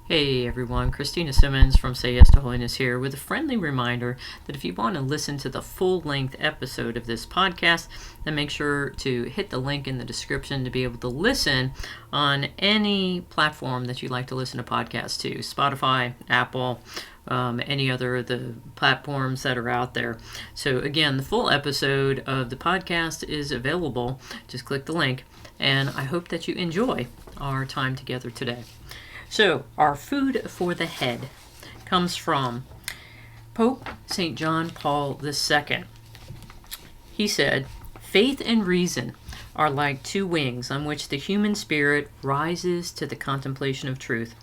Hey everyone, Christina Simmons from Say Yes to Holiness here with a friendly reminder that if you want to listen to the full-length episode of this podcast, then make sure to hit the link in the description to be able to listen on any platform that you like to listen to podcasts to, Spotify, Apple, any other of the platforms that are out there. So again, the full episode of the podcast is available. Just click the link, and I hope that you enjoy our time together today. So, our food for the head comes from Pope St. John Paul II. He said, "Faith and reason are like two wings on which the human spirit rises to the contemplation of truth,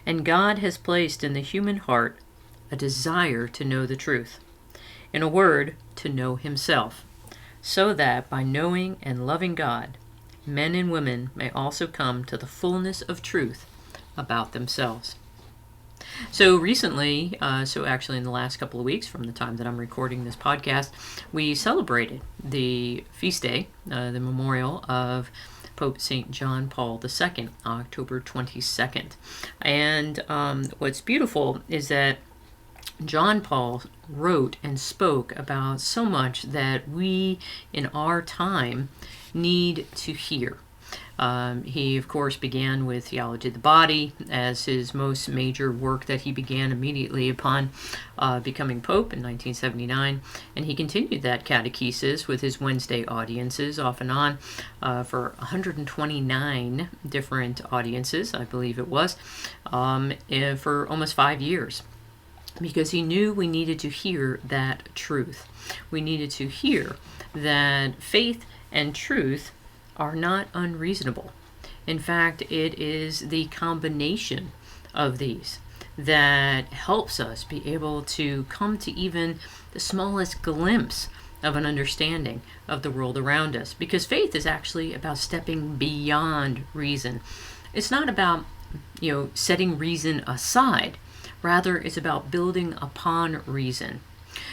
and God has placed in the human heart a desire to know the truth. In a word, to know himself, so that by knowing and loving God, men and women may also come to the fullness of truth about themselves." So recently, actually in the last couple of weeks from the time that I'm recording this podcast, we celebrated the feast day, the memorial of Pope St. John Paul II, October 22nd. And what's beautiful is that John Paul wrote and spoke about so much that we in our time need to hear. He, of course, began with Theology of the Body as his most major work that he began immediately upon becoming Pope in 1979. And he continued that catechesis with his Wednesday audiences off and on for 129 different audiences, I believe it was, for almost 5 years. Because he knew we needed to hear that truth. We needed to hear that faith and truth are not unreasonable. In fact, it is the combination of these that helps us be able to come to even the smallest glimpse of an understanding of the world around us. Because faith is actually about stepping beyond reason. It's not about, setting reason aside. Rather, it's about building upon reason.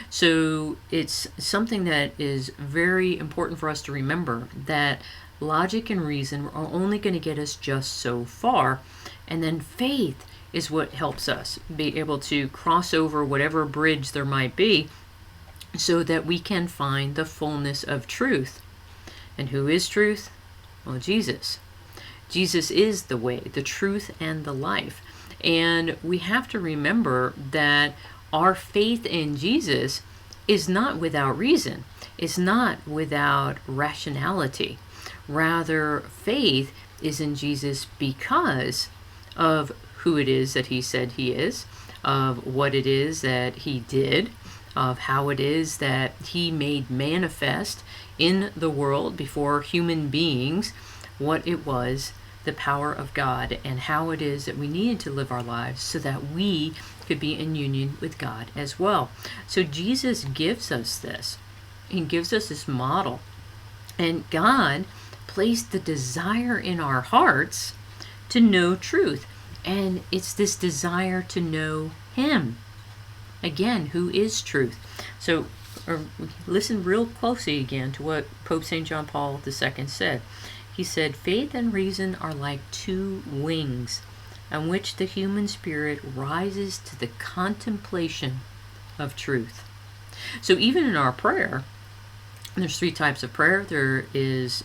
So it's something that is very important for us to remember, that logic and reason are only going to get us just so far, and then faith is what helps us be able to cross over whatever bridge there might be so that we can find the fullness of truth. And who is truth? Well, Jesus. Jesus is the way, the truth, and the life. And we have to remember that our faith in Jesus is not without reason. It's not without rationality. Rather, faith is in Jesus because of who it is that he said he is, of what it is that he did, of how it is that he made manifest in the world before human beings what it was, the power of God, and how it is that we needed to live our lives so that we could be in union with God as well. So Jesus gives us this. He gives us this model. And God placed the desire in our hearts to know truth. And it's this desire to know him. Again, who is truth? So listen real closely again to what Pope St. John Paul II said. He said, "Faith and reason are like two wings on which the human spirit rises to the contemplation of truth." So even in our prayer, there's 3 types of prayer. There is,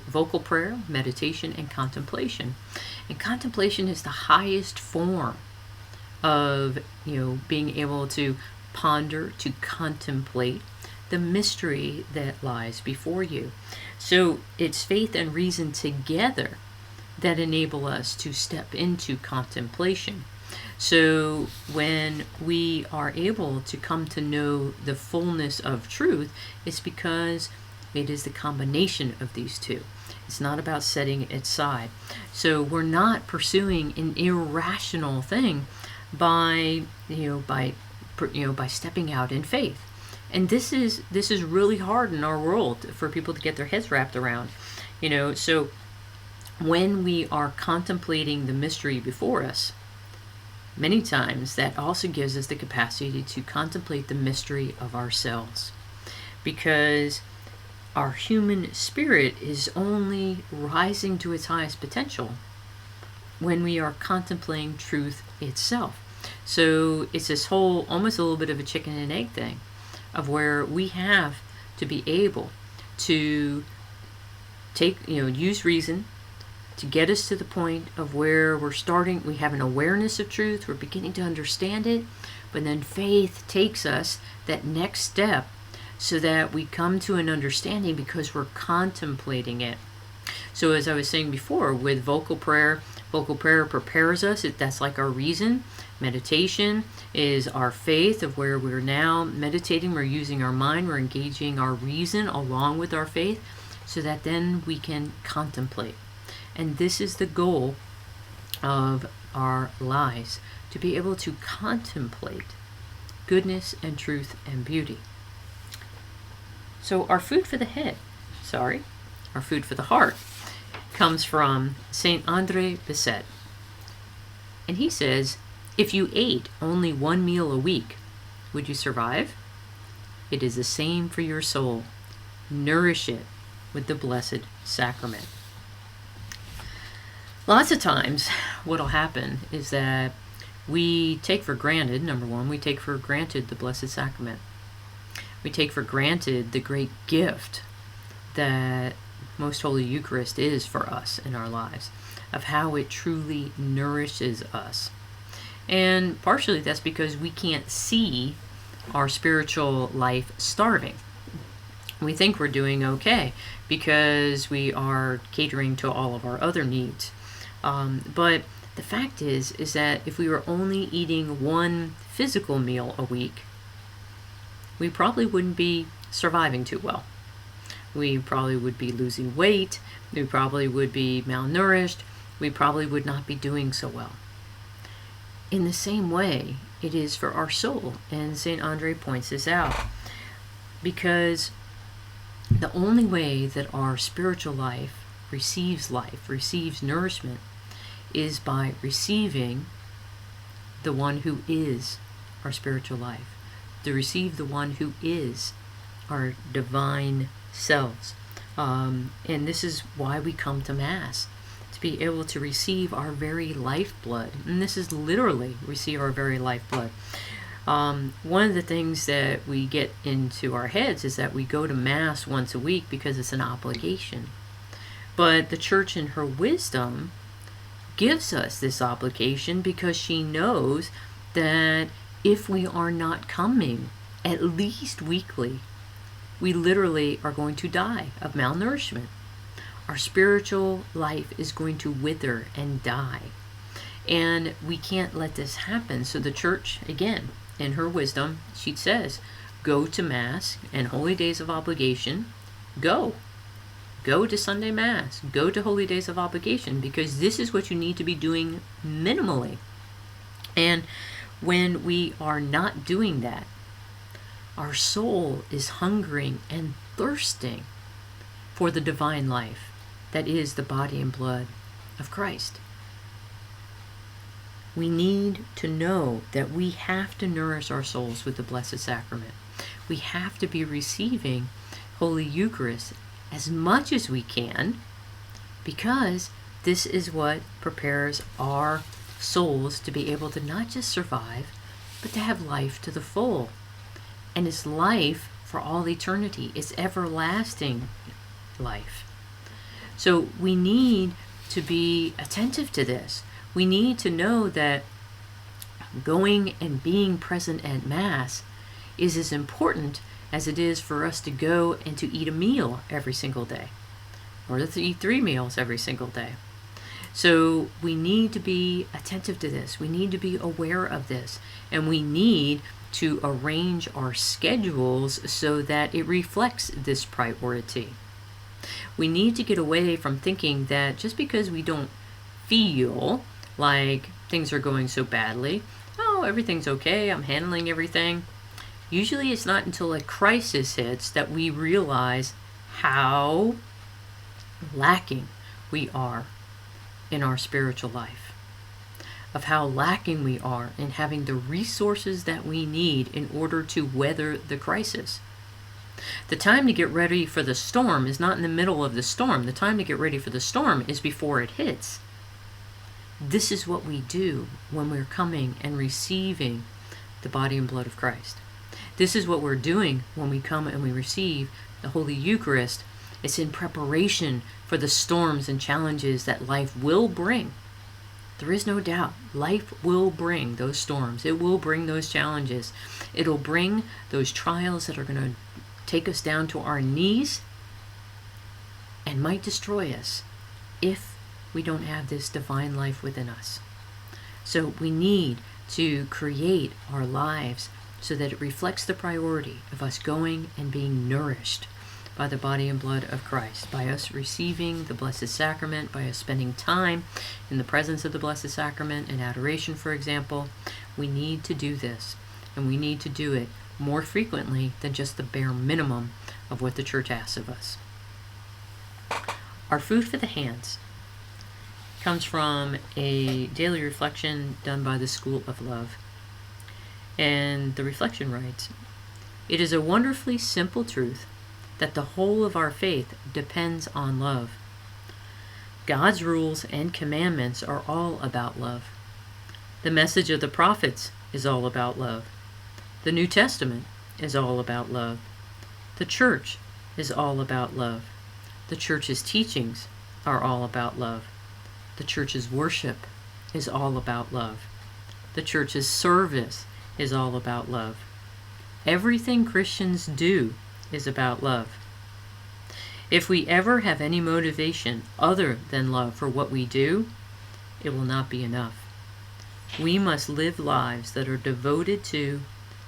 vocal prayer, meditation, and contemplation. And contemplation is the highest form of, being able to ponder, to contemplate the mystery that lies before you. So it's faith and reason together that enable us to step into contemplation. So when we are able to come to know the fullness of truth, it's because it is the combination of these two. It's not about setting it aside. So we're not pursuing an irrational thing by stepping out in faith. And this is really hard in our world for people to get their heads wrapped around. So when we are contemplating the mystery before us, many times that also gives us the capacity to contemplate the mystery of ourselves. Because our human spirit is only rising to its highest potential when we are contemplating truth itself. So it's this whole, almost a little bit of a chicken and egg thing, of where we have to be able to use reason to get us to the point of where we're starting, we have an awareness of truth, we're beginning to understand it, but then faith takes us that next step so that we come to an understanding because we're contemplating it. So as I was saying before, with vocal prayer prepares us. That's like our reason. Meditation is our faith, of where we're now meditating, we're using our mind, we're engaging our reason along with our faith, so that then we can contemplate. And this is the goal of our lives, to be able to contemplate goodness and truth and beauty. So our food for the heart comes from Saint Andre Bessette. And he says, if you ate only one meal a week, would you survive? It is the same for your soul. Nourish it with the Blessed Sacrament. Lots of times what will happen is that we take for granted, number one, we take for granted the Blessed Sacrament. We take for granted the great gift that Most Holy Eucharist is for us in our lives, of how it truly nourishes us. And partially that's because we can't see our spiritual life starving. We think we're doing okay because we are catering to all of our other needs. But the fact is that if we were only eating one physical meal a week, we probably wouldn't be surviving too well. We probably would be losing weight. We probably would be malnourished. We probably would not be doing so well. In the same way, it is for our soul. And St. Andre points this out. Because the only way that our spiritual life, receives nourishment, is by receiving the one who is our spiritual life. To receive the one who is our divine selves. And this is why we come to Mass, to be able to receive our very lifeblood. And this is literally receive our very lifeblood. One of the things that we get into our heads is that we go to Mass once a week because it's an obligation. But the Church in her wisdom gives us this obligation because she knows that if we are not coming at least weekly, we literally are going to die of malnourishment. Our spiritual life is going to wither and die. And we can't let this happen. So the Church, again, in her wisdom, she says, go to Mass and holy days of obligation. Go to Sunday Mass. Go to holy days of obligation, because this is what you need to be doing minimally. And when we are not doing that, our soul is hungering and thirsting for the divine life that is the body and blood of Christ. We need to know that we have to nourish our souls with the Blessed Sacrament. We have to be receiving Holy Eucharist as much as we can, because this is what prepares our souls to be able to not just survive, but to have life to the full. And it's life for all eternity. It's everlasting life. So we need to be attentive to this. We need to know that going and being present at Mass is as important as it is for us to go and to eat a meal every single day, or to eat 3 meals every single day. So we need to be attentive to this. We need to be aware of this. And we need to arrange our schedules so that it reflects this priority. We need to get away from thinking that just because we don't feel like things are going so badly, oh, everything's okay, I'm handling everything. Usually it's not until a crisis hits that we realize how lacking we are in our spiritual life, of how lacking we are in having the resources that we need in order to weather the crisis. The time to get ready for the storm is not in the middle of the storm. The time to get ready for the storm is before it hits. This is what we do when we're coming and receiving the body and blood of Christ. This is what we're doing when we come and we receive the Holy Eucharist. It's in preparation for the storms and challenges that life will bring. There is no doubt. Life will bring those storms. It will bring those challenges. It'll bring those trials that are going to take us down to our knees and might destroy us if we don't have this divine life within us. So we need to create our lives so that it reflects the priority of us going and being nourished by the body and blood of Christ, by us receiving the Blessed Sacrament, by us spending time in the presence of the Blessed Sacrament in adoration, for example. We need to do this, and we need to do it more frequently than just the bare minimum of what the Church asks of us. Our food for the hands comes from a daily reflection done by the School of Love. And the reflection writes, "It is a wonderfully simple truth that the whole of our faith depends on love. God's rules and commandments are all about love. The message of the prophets is all about love. The New Testament is all about love. The Church is all about love. The Church's teachings are all about love. The Church's worship is all about love. The Church's service is all about love. Everything Christians do is about love. If we ever have any motivation other than love for what we do, it will not be enough. We must live lives that are devoted to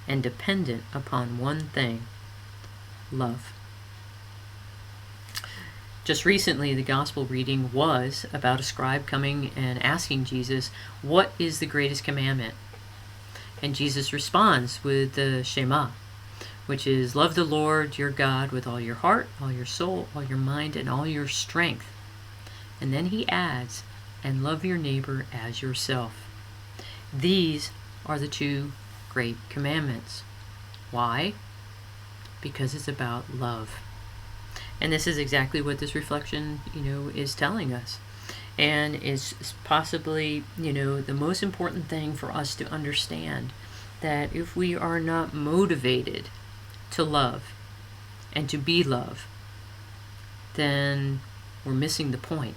and dependent upon one thing: love." Just recently, the gospel reading was about a scribe coming and asking Jesus, "What is the greatest commandment?" And Jesus responds with the Shema, which is, "Love the Lord your God with all your heart, all your soul, all your mind, and all your strength." And then he adds, "And love your neighbor as yourself." These are the two great commandments. Why? Because it's about love. And this is exactly what this reflection, is telling us. And is possibly, the most important thing for us to understand, that if we are not motivated to love and to be love, then we're missing the point.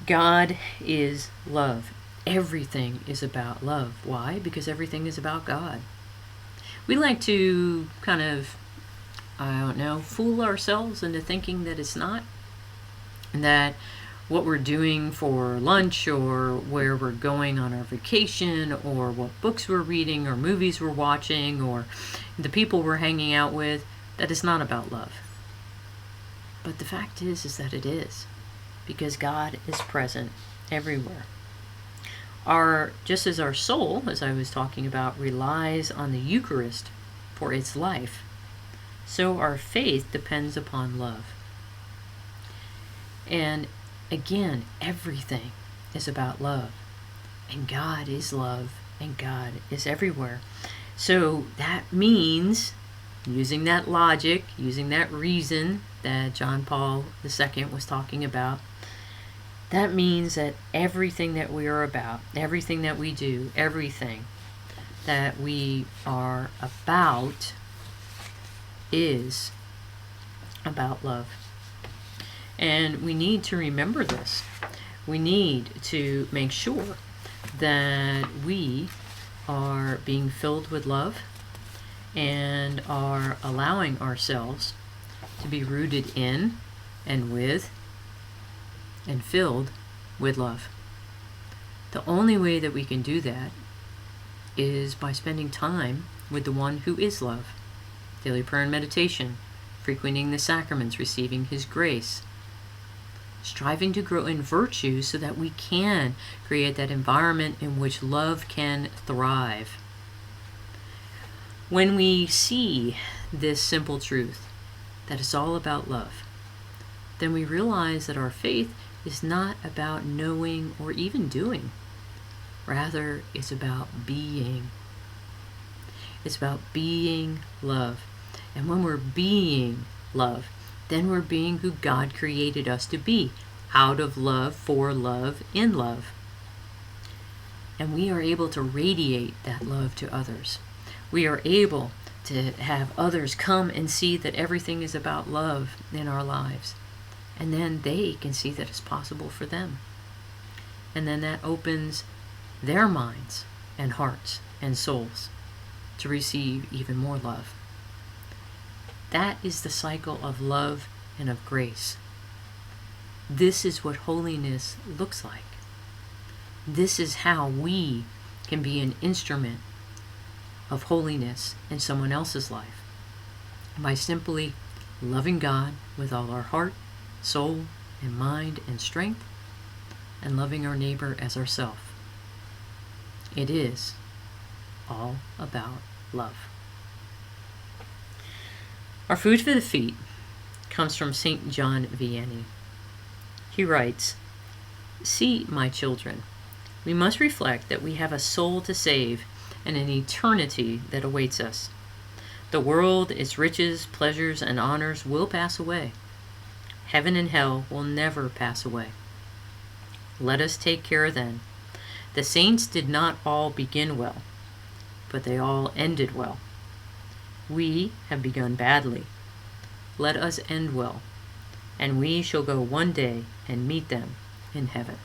God is love. Everything is about love. Why? Because everything is about God. We like to kind of, fool ourselves into thinking that it's not, and that what we're doing for lunch, or where we're going on our vacation, or what books we're reading, or movies we're watching, or the people we're hanging out with, that is not about love. But the fact is that it is, because God is present everywhere. Just as our soul, as I was talking about, relies on the Eucharist for its life, so our faith depends upon love. And again, everything is about love. And God is love, and God is everywhere. So that means, using that logic, using that reason that John Paul II was talking about, that means that everything that we are about, everything that we do, everything that we are about is about love. And we need to remember this. We need to make sure that we are being filled with love and are allowing ourselves to be rooted in and with and filled with love. The only way that we can do that is by spending time with the one who is love. Daily prayer and meditation, frequenting the sacraments, receiving his grace, striving to grow in virtue so that we can create that environment in which love can thrive. When we see this simple truth, that it's all about love, then we realize that our faith is not about knowing or even doing. Rather, it's about being. It's about being love. And when we're being love, then we're being who God created us to be, out of love, for love, in love. And we are able to radiate that love to others. We are able to have others come and see that everything is about love in our lives. And then they can see that it's possible for them. And then that opens their minds and hearts and souls to receive even more love. That is the cycle of love and of grace. This is what holiness looks like. This is how we can be an instrument of holiness in someone else's life. By simply loving God with all our heart, soul, and mind and strength, and loving our neighbor as ourselves. It is all about love. Our food for the feet comes from St. John Vianney. He writes, "See, my children, we must reflect that we have a soul to save and an eternity that awaits us. The world, its riches, pleasures, and honors will pass away. Heaven and hell will never pass away. Let us take care then. The saints did not all begin well, but they all ended well. We have begun badly. Let us end well, and we shall go one day and meet them in heaven."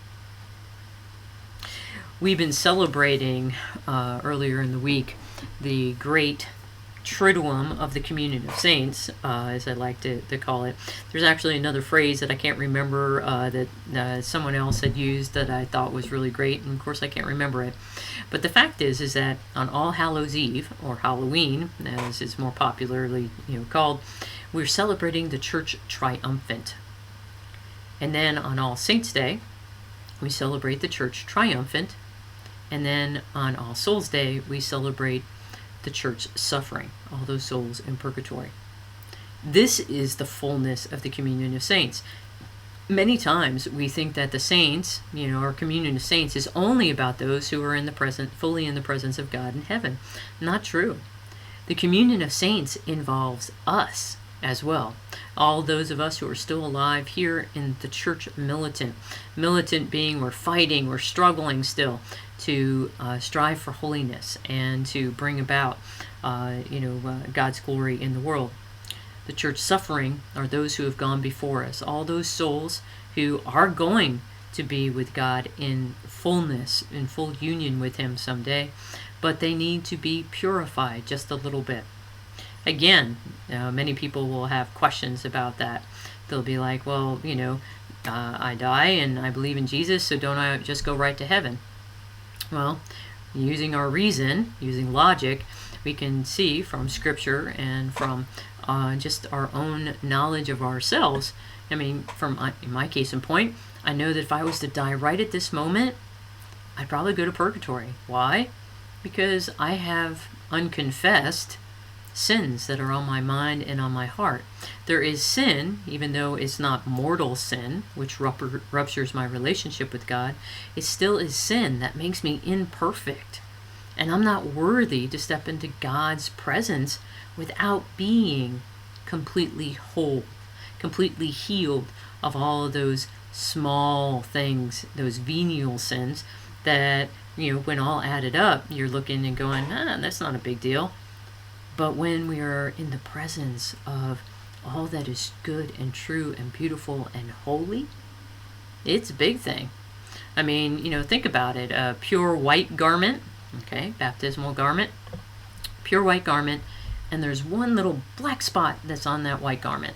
We've been celebrating earlier in the week the great Triduum of the Communion of Saints, as I like to call it. There's actually another phrase that I can't remember that someone else had used that I thought was really great, and of course I can't remember it. But the fact is that on All Hallows Eve, or Halloween, as it's more popularly called, we're celebrating the Church Triumphant. And then on All Saints' Day, we celebrate the Church Triumphant. And then on All Souls' Day, we celebrate the Church suffering, all those souls in purgatory. This is the fullness of the Communion of Saints. Many times we think that the saints, our Communion of Saints is only about those who are fully in the presence of God in heaven. Not true. The Communion of Saints involves us as well. All those of us who are still alive here in the church militant. Militant being we're fighting, we're struggling still to strive for holiness and to bring about God's glory in the world. The church suffering are those who have gone before us, all those souls who are going to be with God in fullness, in full union with Him someday, but they need to be purified just a little bit. Again, many people will have questions about that. They'll be like, well, I die and I believe in Jesus, so don't I just go right to heaven? Well, using our reason, using logic, we can see from Scripture and from just our own knowledge of ourselves. I mean, in my case in point, I know that if I was to die right at this moment, I'd probably go to purgatory. Why? Because I have unconfessed sins that are on my mind and on my heart. There is sin, even though it's not mortal sin, which ruptures my relationship with God. It still is sin that makes me imperfect. And I'm not worthy to step into God's presence without being completely whole, completely healed of all of those small things, those venial sins that, when all added up, you're looking and going, that's not a big deal. But when we are in the presence of all that is good and true and beautiful and holy, it's a big thing. I mean, think about it. A pure white garment, baptismal garment, pure white garment, and there's one little black spot that's on that white garment.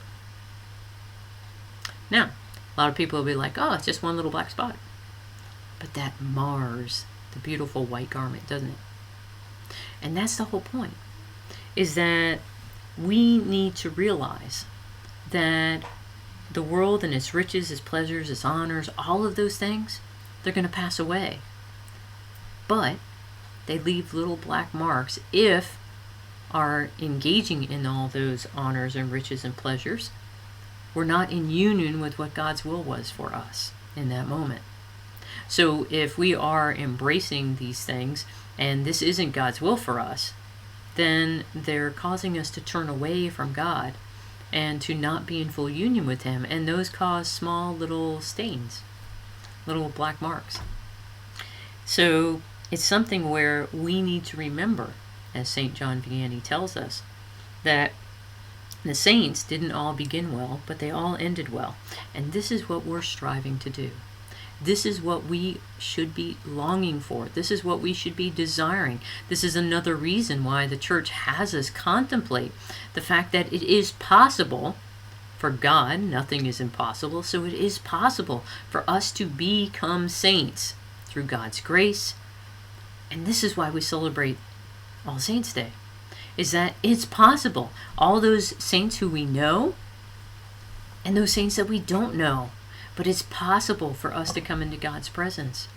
Now, a lot of people will be like, oh, it's just one little black spot. But that mars the beautiful white garment, doesn't it? And that's the whole point. Is that we need to realize that the world and its riches, its pleasures, its honors, all of those things, they're going to pass away. But they leave little black marks if our engaging in all those honors and riches and pleasures, we're not in union with what God's will was for us in that moment. So if we are embracing these things and this isn't God's will for us, then they're causing us to turn away from God and to not be in full union with him, and those cause small little stains, little black marks. So it's something where we need to remember, as St. John Vianney tells us, that the saints didn't all begin well, but they all ended well. And this is what we're striving to do. This is what we should be longing for. This is what we should be desiring. This is another reason why the church has us contemplate the fact that it is possible for God, nothing is impossible, so it is possible for us to become saints through God's grace. And this is why we celebrate All Saints' Day, is that it's possible. All those saints who we know and those saints that we don't know, but it's possible for us to come into God's presence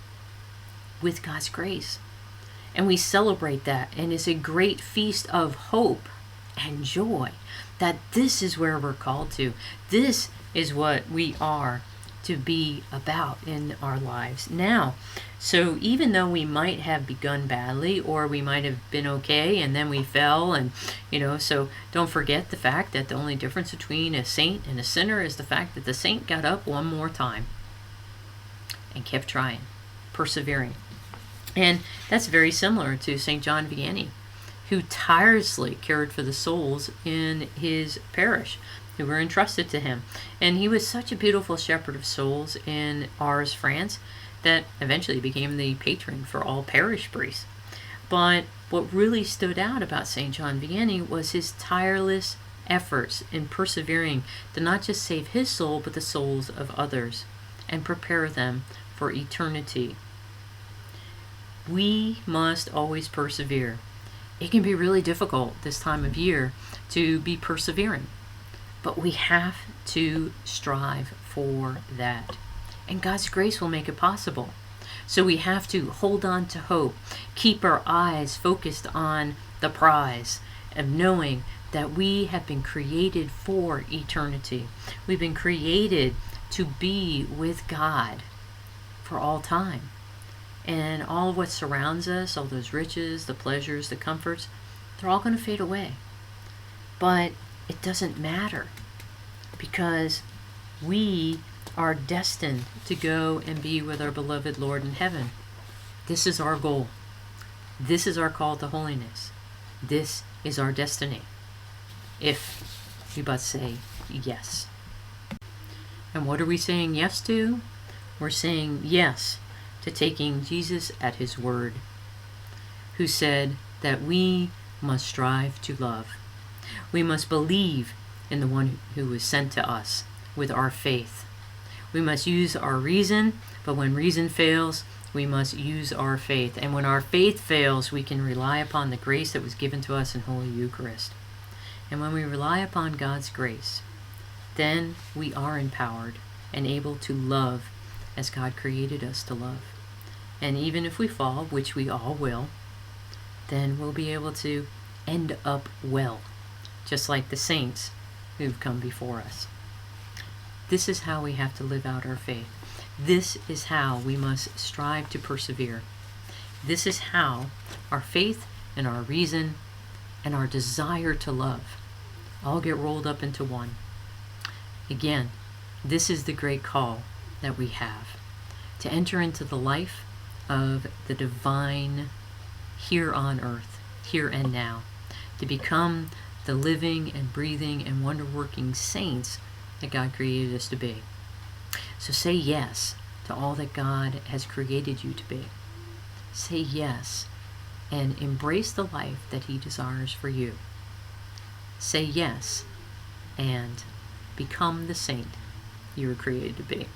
with God's grace. And we celebrate that, and it's a great feast of hope and joy that this is where we're called to. This is what we are to be about in our lives now. So even though we might have begun badly, or we might have been okay and then we fell, and so don't forget the fact that the only difference between a saint and a sinner is the fact that the saint got up one more time and kept trying, persevering. And that's very similar to St. John Vianney, who tirelessly cared for the souls in his parish who were entrusted to him. And he was such a beautiful shepherd of souls in Ars, France, that eventually became the patron for all parish priests. But what really stood out about St. John Vianney was his tireless efforts in persevering to not just save his soul, but the souls of others, and prepare them for eternity. We must always persevere. It can be really difficult this time of year to be persevering, but we have to strive for that. And God's grace will make it possible. So we have to hold on to hope, keep our eyes focused on the prize of knowing that we have been created for eternity. We've been created to be with God for all time. And all of what surrounds us, all those riches, the pleasures, the comforts, they're all going to fade away. But it doesn't matter, because we are destined to go and be with our beloved Lord in heaven. This is our goal. This is our call to holiness. This is our destiny, if we but say yes. And what are we saying yes to? We're saying yes to taking Jesus at his word, who said that we must strive to love. We must believe in the one who was sent to us with our faith. We must use our reason, but when reason fails, we must use our faith. And when our faith fails, we can rely upon the grace that was given to us in Holy Eucharist. And when we rely upon God's grace, then we are empowered and able to love as God created us to love. And even if we fall, which we all will, then we'll be able to end up well, just like the saints who've come before us. This is how we have to live out our faith. This is how we must strive to persevere. This is how our faith and our reason and our desire to love all get rolled up into one. Again, this is the great call that we have, to enter into the life of the divine here on earth, here and now, to become the living and breathing and wonder-working saints that God created us to be. So say yes to all that God has created you to be. Say yes and embrace the life that he desires for you. Say yes and become the saint you were created to be.